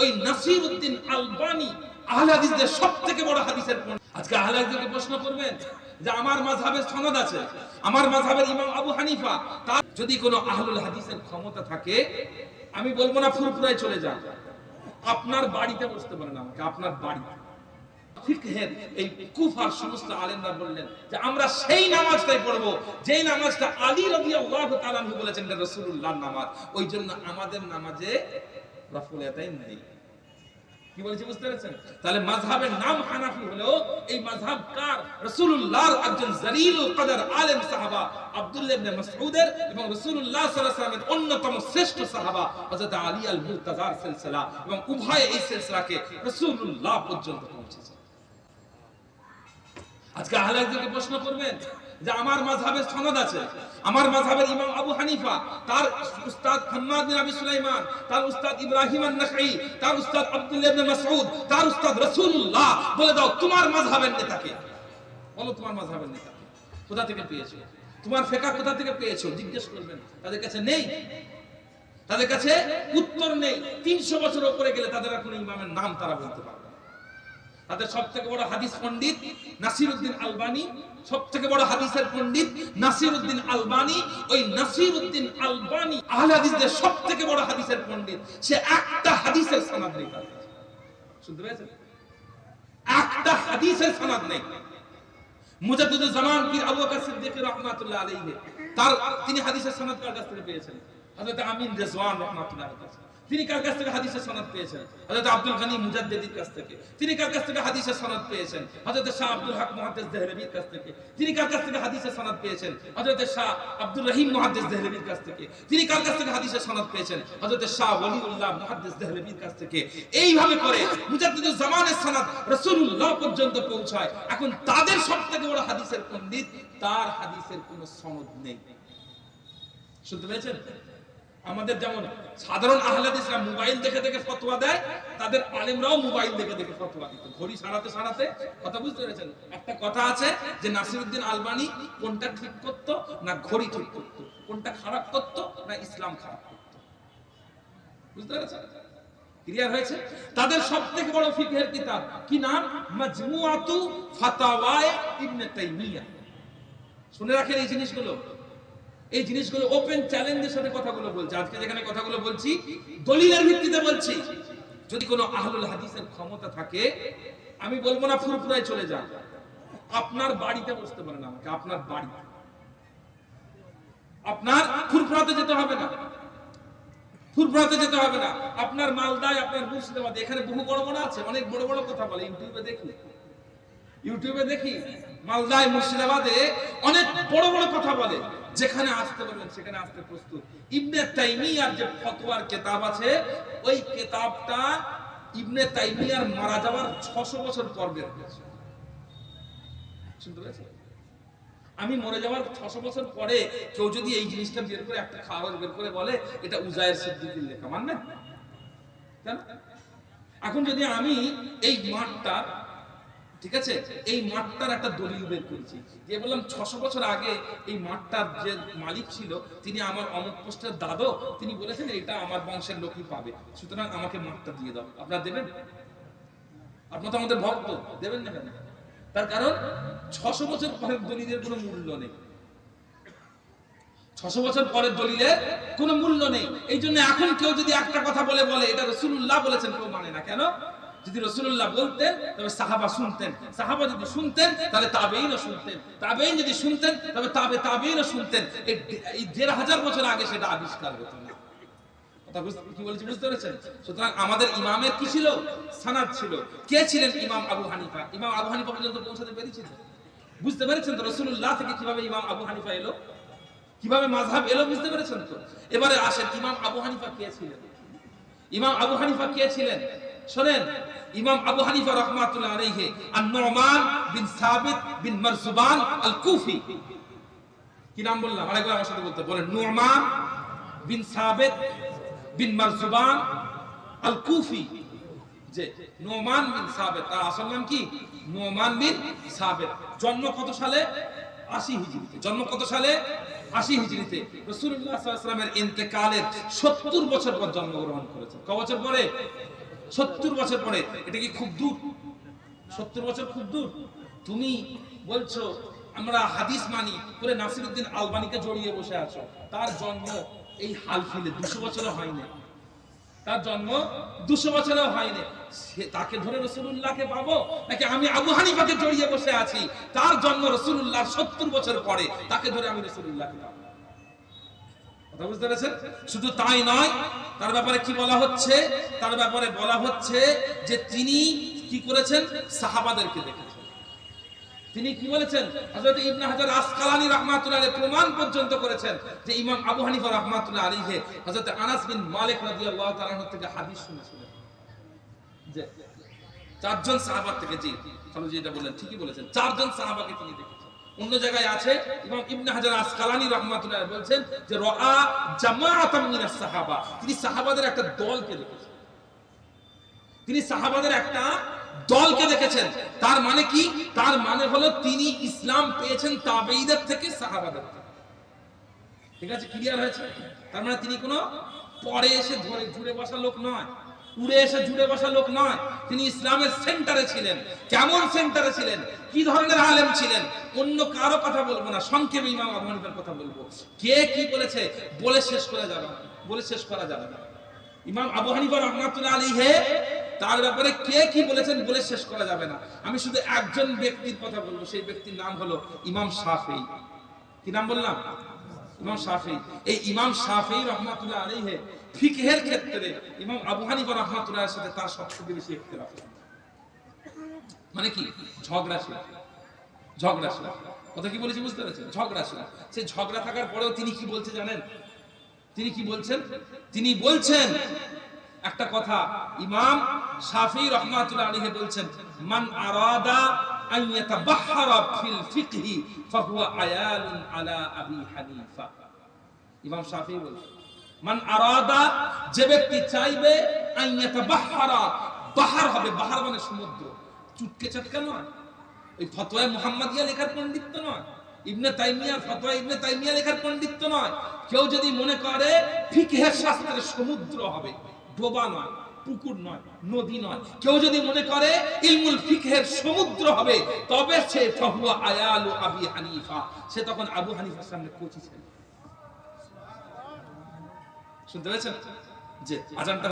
ওই নাসিরউদ্দিন আলবানী আহলে হাদিসদের সবথেকে বড় হাদিসের পণ্ডিত। আজকে আহলে হাদিসকে প্রশ্ন করবেন যে আমার মাযহাবের সনদ আছে, আমার মাযহাবের ইমাম আবু হানিফা, তার যদি কোনো আহলুল হাদিসের ক্ষমতা থাকে, আমি বলবো না ফুরফুরায় চলে যান, আপনার বাড়িতে বসতে পারেন, আমাকে আপনার বাড়িতে। ফিকহের এই কুফার সমস্ত আলেমরা বললেন যে আমরা সেই নামাজটাই পড়ব যেই নামাজটা আলী রাদিয়াল্লাহু তাআলা আনহু বলেছেন এটা রাসূলুল্লাহর নামাজ। ওই জন্য আমাদের নামাজে রাফুলিয়াতাইন নেই। কি বলছি বুঝতে পেরেছেন? তাহলে মাযহাবের নাম হানাফি হলেও এই মাযহাব কার? রাসূলুল্লাহর একজন জলিলুল কদর আলেম সাহাবা আব্দুল্লাহ ইবনে মাসউদের এবং রাসূলুল্লাহ সাল্লাল্লাহু আলাইহি ওয়াসাল্লামের অন্যতম শ্রেষ্ঠ সাহাবা হযরত আলী আল মুরতাজার সিলসিলা, এবং উভয় এই সিলসিলাকে রাসূলুল্লাহ পর্যন্ত পৌঁছেছে। আজকে আহলে হাদিসকে প্রশ্ন করবেন যে আমার মাযহাবের সনদ আছে, আমার মাযহাবের ইমাম আবু হানিফা, তার উস্তাদ হাম্মাদ বিন আবি সুলাইমান, তার উস্তাদ ইব্রাহিম আন-নাখাই, তার উস্তাদ আব্দুল্লাহ ইবনে মাসউদ, তার উস্তাদ রাসূলুল্লাহ। বলে দাও তোমার মাযহাবের নেতাকে, বলো তোমার মাযহাবের নেতাকে কোথা থেকে পেয়েছো, তোমার ফিকহ কোথা থেকে পেয়েছো, জিজ্ঞেস করবেন। তাদের কাছে নেই, তাদের কাছে উত্তর নেই। 300 বছর উপরে গেলে তাদের কোনো ইমামের নাম তারা বলতে পারবে না। তাদের সবথেকে বড় হাদিস পণ্ডিত নাসিরউদ্দিন আলবানী, সবথেকে বড় হাদিসের পণ্ডিত নাসিরউদ্দিন আলবানী। ওই নাসিরউদ্দিন আলবানী আহলে হাদিসদের সবথেকে বড় হাদিসের পণ্ডিত। সে একটা হাদিসের সনদ নেই তার কাছে, শুনতে পেয়েছেন? একটা হাদিসের সনদ নেই। মুজাদ্দিদুজ জামান পীর আবু বকর সিদ্দিক রাহমাতুল্লাহ আলাইহি, তিনি হাদিসের সনদ কার কাছ থেকে পেয়েছেন? হযরত আমিন রিজওয়ান রাহমাতুল্লাহ আলাইহি। তিনি কার কাছ থেকে হাদিসের সনদ পেয়েছেন? হযরত আব্দুল গনি মুজাদ্দিদির কাছ থেকে। তিনি কার কাছ থেকে হাদিসের সনদ পেয়েছেন? হযরত শাহ আব্দুল হক মুহাদ্দিস দেহলভীর কাছ থেকে। তিনি কার কাছ থেকে হাদিসের সনদ পেয়েছেন? হযরত শাহ আব্দুর রহিম মুহাদ্দিস দেহলভীর কাছ থেকে। তিনি কার কাছ থেকে হাদিসের সনদ পেয়েছেন? হযরত শাহ ওলিউল্লাহ মুহাদ্দিস দেহলভীর কাছ থেকে। এইভাবে করে মুজাদ্দিদুজ জামানের সনদ রাসূলুল্লাহ পর্যন্ত পৌঁছায়। এখন তাদের সবথেকে বড় হাদিসের পণ্ডিত, তার হাদিসের কোনো সনদ নেই। শুনতে পেয়েছেন? আমাদের যেমন সাধারণ আহলে হাদিসরা মোবাইল দেখে দেখে ফতোয়া দেয়, তাদের আলেমরাও মোবাইল দেখে দেখে ফতোয়া দিত, ঘড়ি সারাতে সারাতে। কথা বুঝতে পেরেছেন? একটা কথা আছে যে নাসিরউদ্দিন আলবানী কোনটা ঠিক করতো না ঘড়ি ঠিক করতো, কোনটা খারাপ করতো না ইসলাম খারাপ করতো। বুঝতে পেরেছেন? ক্লিয়ার হয়েছে? তাদের সবথেকে বড় ফিকহের কিতাব কি নাম? মাজমুআতু ফাতাওয়ায়ে ইবনে তাইমিয়া। শুনে রাখেন এই জিনিসগুলো, এই জিনিসগুলো ওপেন চ্যালেঞ্জের সাথে কথাগুলো বলছি। আজকে যেখানে কথাগুলো বলছি দলিলের ভিত্তিতে বলছি। যদি কোনো আহলুল হাদিসের ক্ষমতা থাকে, আমি বলবো না ফুরফুরায় চলে যান, আপনার বাড়িতে বসতে পারেন, আমাকে আপনার বাড়িতে। আপনার ফুরফুরাতে যেতে হবে না, ফুরফুরাতে যেতে হবে না। আপনার মালদায়, আপনার মুর্শিদাবাদে, এখানে বহু বড় বড় আছে, অনেক বড় বড় কথা বলে। ইউটিউবে দেখি মালদায় মুর্শিদাবাদে অনেক বড় বড় কথা বলে। যেখানে আসতে বলবেন সেখানে আসতে প্রস্তুত। ইবনে তাইমিয়ার যে ফতোয়ার কিতাব আছে, ওই কিতাবটা ইবনে তাইমিয়ার মারা যাওয়ার 600 বছর পর বের হয়েছে। শুনতে পেয়েছেন? আমি মরে যাওয়ার 600 বছর পরে কেউ যদি এই জিনিসটা বের করে, একটা কাগজ বের করে বলে এটা উজায়ের সিদ্দিকীর লেখা, মানবেন? কেন? এখন যদি আমি এই মাঠটা, ঠিক আছে, এই মাঠটার একটা দলিল বের করেছি, যে বললাম 600 বছর আগে এই মাঠটার যে মালিক ছিল তিনি আমার অমুক পোস্টের দাদু, তিনি বলেছেন এটা আমার বংশের লোকই পাবে, সুতরাং আমাকে মাঠটা দিয়ে দাও। আপনারা দেবেন? আপনারা তো আমাদের ভক্ত, দেবেন না কেন? তার কারণ 600 বছর পরের দলিলের কোনো মূল্য নেই। 600 বছর পরের দলিলের কোনো মূল্য নেই। এই জন্য এখন কেউ যদি একটা কথা বলে এটা রাসূলুল্লাহ বলেছেন, কেউ মানে না। কেন? যদি রাসূলুল্লাহ বলতেন তবে সাহাবা শুনতেন, সাহাবা যদি শুনতেন তাহলে তাবেঈনও শুনতেন, তাবেঈন যদি শুনতেন তবে তাবেঈনও শুনতেন। এই 1500 বছর আগে সেটা আবিষ্কার হতো না। কথা কি বলছি বুঝতে পেরেছেন? সুতরাং আমাদের ইমামের কি ছিল? সানাদ ছিল। কে ছিলেন? ইমাম আবু হানিফা। ইমাম আবু হানিফা পর্যন্ত পৌঁছাতে পেরেছেন? বুঝতে পেরেছেন তো? রাসূলুল্লাহ থেকে কিভাবে ইমাম আবু হানিফা এলো, কিভাবে মাযহাব এলো, বুঝতে পেরেছেন তো? এবারে আসেন ইমাম আবু হানিফা কে ছিলেন? ইমাম আবু হানিফা কে ছিলেন? শুনেন, ইমাম আবু হানিফা রাহমাতুল্লাহ আলাইহি আন-নু'মান বিন সাবিত বিন মারজুবান আল-কুফি। কি নাম বললাম? আরেকবার আমার সাথে বলতে বলেন। নু'মান বিন সাবিত বিন মারজুবান আল-কুফি। যে নু'মান বিন সাবিত, তার আসল নাম কি? নু'মান বিন সাবিত। জন্ম কত সালে? 80 হিজরিতে। জন্ম কত সালে? 80 হিজরিতে। রাসূলুল্লাহ সাল্লাল্লাহু আলাইহি ওয়াসাল্লামের ইন্তেকালের 70 বছর পর জন্মগ্রহণ করেছেন। কত বছর পরে? 70 বছর পরে। এটা কি খুব দূর? 70 বছর খুব দূর? তুমি বলছো আমরা হাদিস মানি করে নাসিরউদ্দিন আলবানীকে জড়িয়ে বসে আছো। তার জন্ম এই হাল ফিলে 200 বছরও হয়নি। তার জন্ম 200 বছরও হয়নি। তাকে ধরে রাসূলুল্লাহকে পাবো, নাকি আমি আবু হানিফাকে জড়িয়ে বসে আছি, তার জন্ম রাসূলুল্লাহ 70 বছর পরে, তাকে ধরে আমি রাসূলুল্লাহকে পাবো? কথা বুঝতে পেরেছেন? শুধু তাই নয়, তার ব্যাপারে কি বলা হচ্ছে? তার ব্যাপারে বলা হচ্ছে যে তিনি কি করেছেন? সাহাবাদেরকে দেখেছেন। তিনি কি বলেছেন? হযরত ইবনে হাজার আসকালানী রাহমাতুল্লাহ আলাইহি প্রমাণ পর্যন্ত করেছেন যে ইমাম আবু হানিফা রাহমাতুল্লাহ আলাইহি হযরত আনাস বিন মালিক রাদিয়াল্লাহু তাআলা আনহু থেকে হাদিস শুনেছিলেন। যে চারজন সাহাবা থেকে, জি চলো যেটা বললেন ঠিকই বলেছেন, চারজন সাহাবাকে তিনি দেখেছেন। অন্য জায়গায় আছে ইমাম ইবনে হাজার আসকালানী রাহমাতুল্লাহ আলাইহি বলছেন যে রাআ জামাআতাম মিনাস সাহাবা, তিনি সাহাবাদের একটা দলকে দেখেছেন। তিনি সাহাবাদের একটা দলকে দেখেছেন। তার মানে কি? তার মানে হলো তিনি ইসলাম পেয়েছেন তাবেঈদের থেকে, সাহাবাদের থেকে। ঠিক আছে, ক্লিয়ার হয়েছে? তার মানে তিনি কোনো পরে এসে ধরে জুড়ে বসা লোক নয়, উড়ে এসে জুড়ে বসা লোক নয়। তিনি ইসলামের সেন্টারে ছিলেন। কেমন সেন্টারে ছিলেন? কি ধরনের আলেম ছিলেন? অন্য কারো কথা বলবো না, সংক্ষেপে ইমাম আবু হানিফার কথা বলবো। কে কি বলেছে বলে শেষ করা যাবে না, বলে শেষ করা যাবে না। ইমাম আবু হানিফা রাহমাতুল্লাহ আলাইহি তার ব্যাপারে কে কি বলেছেন বলে শেষ করা যাবে না। আমি শুধু একজন ব্যক্তির কথা বলবো, সেই ব্যক্তির নাম হলো ইমাম শাফিঈ। কি নাম বললাম? ইমাম শাফিঈ। এই ইমাম শাফিঈ রাহমাতুল্লাহ আলাইহি ফিকহের ক্ষেত্রে ইমাম আবু হানিফা রাহমাতুল্লাহর সাথে তার সবচেয়ে বেশি ইখতিলাফ। মানে কি? ঝগড়া ছিল, ঝগড়া ছিল। কথা কি বলেছি বুঝতে পেরেছেন? ঝগড়া ছিল। সেই ঝগড়া থাকার পরেও তিনি কি বলছে জানেন? তিনি কি বলছেন? তিনি বলছেন একটা কথা, ইমাম শাফিঈ রাহমাতুল্লাহ আলাইহি বলছেন, মান আরাদা আন ইয়াতাবাহহারা ফিল ফিকহি ফাহুয়া আয়ালুন আলা আবি হানিফা। ইমাম শাফিঈ বলছেন, মান আরাদা, যে ব্যক্তি চাইবে, আন ইয়াতাবাহহারা, বাহার হবে, বাহার মানে সমুদ্র, চুটকে চাটকা নয়, ওই ফতোয়া মুহাম্মাদিয়া লেখার পণ্ডিত্য নয়, ইবনে তাইমিয়ার ফতোয়া ইবনে তাইমিয়া লেখার পণ্ডিত্য নয়। কেউ যদি মনে করে ফিকহের শাস্ত্রের সমুদ্র হবে, ডোবা নয়, পুকুর নয়, নদী নয়, কেউ যদি মনে করে ইলমুল ফিকহের সমুদ্র হবে, তবে সে ফাহুয়া আয়ালু আবি হানিফা, সে তখন আবু হানিফার সামনে কচি ছিল। শুনতে পেয়েছেন? যে আজানটা